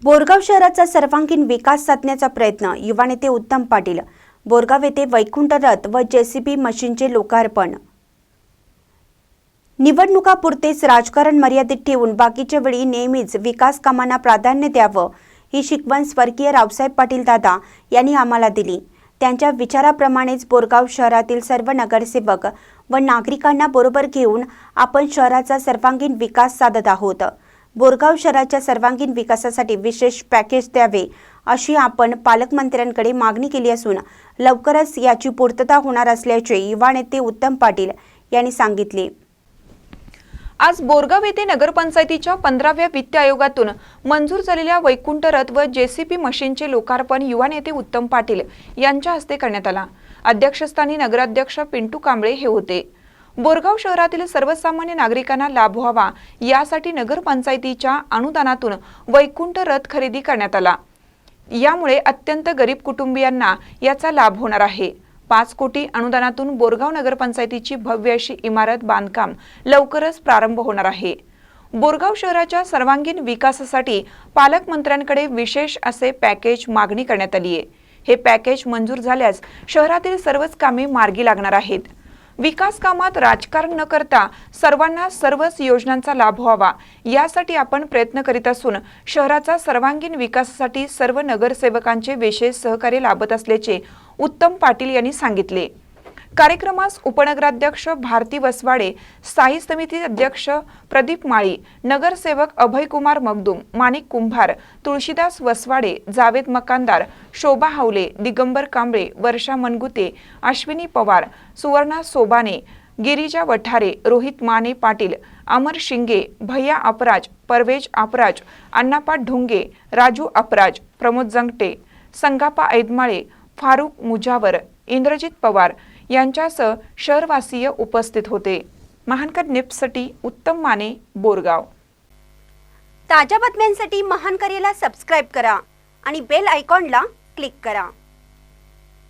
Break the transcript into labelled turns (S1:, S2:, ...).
S1: बोरगाव शहराचा सर्वांगीण विकास साधण्याचा प्रयत्न युवा नेते उत्तम पाटील। बोरगाव येथे वैकुंठ रथ व जेसीबी मशीनचे लोकार्पण। निवडणुकापुरतेच राजकारण मर्यादित ठेवून बाकीच्या वेळी नेहमीच विकास कामांना प्राधान्य द्यावं ही शिकवण स्वर्गीय रावसाहेब पाटील दादा यांनी आम्हाला दिली। त्यांच्या विचाराप्रमाणेच बोरगाव शहरातील सर्व नगरसेवक व नागरिकांना बरोबर घेऊन आपण शहराचा सर्वांगीण विकास साधत आहोत। बोरगाव शहराच्या सर्वांगीण विकासासाठी विशेष पॅकेज द्यावे अशी आपण पालकमंत्र्यांकडे मागणी केली असून लवकरच याची पूर्तता होणार असल्याचे युवा नेते उत्तम पाटील यांनी सांगितले।
S2: आज बोरगाव येथे नगरपंचायतीच्या 15व्या वित्त आयोगातून मंजूर झालेल्या वैकुंठ रथ व जेसीबी मशीनचे लोकार्पण युवा नेते उत्तम पाटील यांच्या हस्ते करण्यात आला। अध्यक्षस्थानी नगराध्यक्ष पिंटू कांबळे हे होते। बोरगाव शहरातील सर्वसामान्य नागरिकांना लाभ व्हावा यासाठी नगरपंचायतीच्या अनुदानातून वैकुंठ रथ खरेदी करण्यात आला। यामुळे अत्यंत गरीब कुटुंबियांना याचा लाभ होणार आहे। 5 कोटी अनुदानातून बोरगाव नगरपंचायतीची भव्य अशी इमारत बांधकाम लवकरच प्रारंभ होणार आहे। बोरगाव शहराच्या सर्वांगीण विकासासाठी पालकमंत्र्यांकडे विशेष असे पॅकेज मागणी करण्यात आली आहे। हे पॅकेज मंजूर झाल्यास शहरातील सर्वच कामे मार्गी लागणार आहेत। विकास कामात राजकारण न करता सर्वांना सर्वच योजनांचा लाभ व्हावा यासाठी आपण प्रयत्न करीत असून शहराचा सर्वांगीण विकासासाठी सर्व नगरसेवकांचे विशेष सहकार्य लाभत असल्याचे उत्तम पाटील यांनी सांगितले। कार्यक्रमास उपनगराध्यक्ष भारती वसवाडे, स्थायी समिती अध्यक्ष प्रदीप माळी, नगरसेवक अभय कुमार मगदूम, माणिक कुंभार, तुळशीदास वसवाडे, जावेद मकानदार, शोभा हावले, दिगंबर कांबळे, वर्षा मनगुते, अश्विनी पवार, सुवर्णा सोबाने, गिरिजा वठारे, रोहित माने पाटील, अमर शिंगे, भैया अपराज, परवेज अपराज, अण्णापा ढोंगे, राजू अपराज, प्रमोद जंगटे, संगापा ऐदमाळे, फारुक मुजावर, इंद्रजित पवार यांच्यासह शहरवासीय उपस्थित होते। महानकर निप्ससाठी उत्तम माने, बोरगाव।
S1: ताज्या बातम्यांसाठी महानकरेला सबस्क्राइब करा आणि बेल आयकॉनला क्लिक करा।